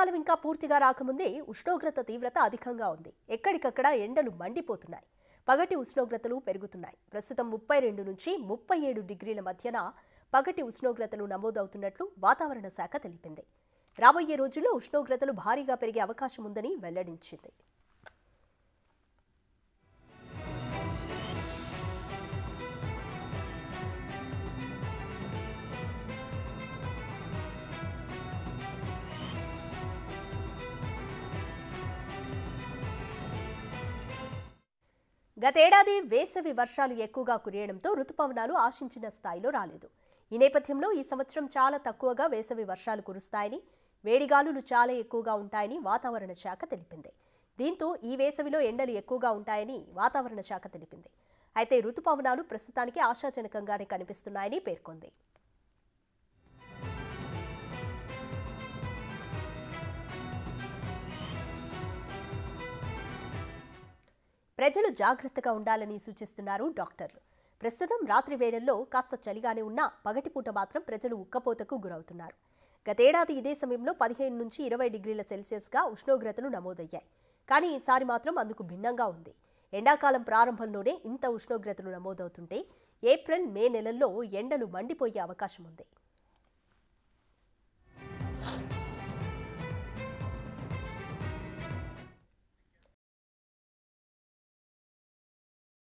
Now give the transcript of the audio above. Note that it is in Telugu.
ఎండాకాలం ఇంకా పూర్తిగా రాకముందే ఉష్ణోగ్రత తీవ్రత అధికంగా ఉంది. ఎక్కడికక్కడ ఎండలు మండిపోతున్నాయి. పగటి ఉష్ణోగ్రతలు పెరుగుతున్నాయి. ప్రస్తుతం 32 నుంచి 37 డిగ్రీల మధ్యన పగటి ఉష్ణోగ్రతలు నమోదవుతున్నట్లు వాతావరణ శాఖ తెలిపింది. రాబోయే రోజుల్లో ఉష్ణోగ్రతలు భారీగా పెరిగే అవకాశం ఉందని వెల్లడించింది. గతేడాది వేసవి వర్షాలు ఎక్కువగా కురియడంతో రుతుపవనాలు ఆశించిన స్థాయిలో రాలేదు. ఈ నేపథ్యంలో ఈ సంవత్సరం చాలా తక్కువగా వేసవి వర్షాలు కురుస్తాయని, వేడిగాలులు చాలా ఎక్కువగా ఉంటాయని వాతావరణ శాఖ తెలిపింది. దీంతో ఈ వేసవిలో ఎండలు ఎక్కువగా ఉంటాయని వాతావరణ శాఖ తెలిపింది. అయితే రుతుపవనాలు ప్రస్తుతానికి ఆశాజనకంగానే కనిపిస్తున్నాయని పేర్కొంది. ప్రజలు జాగ్రత్తగా ఉండాలని సూచిస్తున్నారు డాక్టర్లు. ప్రస్తుతం రాత్రి వేళల్లో కాస్త చలిగానే ఉన్నా పగటిపూట మాత్రం ప్రజలు ఉక్కపోతకు గురవుతున్నారు. గతేడాది ఇదే సమయంలో 15 నుంచి 20 డిగ్రీల సెల్సియస్గా ఉష్ణోగ్రతలు నమోదయ్యాయి. కానీ ఈసారి మాత్రం అందుకు భిన్నంగా ఉంది. ఎండాకాలం ప్రారంభంలోనే ఇంత ఉష్ణోగ్రతలు నమోదవుతుంటే ఏప్రిల్, మే నెలల్లో ఎండలు మండిపోయే అవకాశం ఉంది.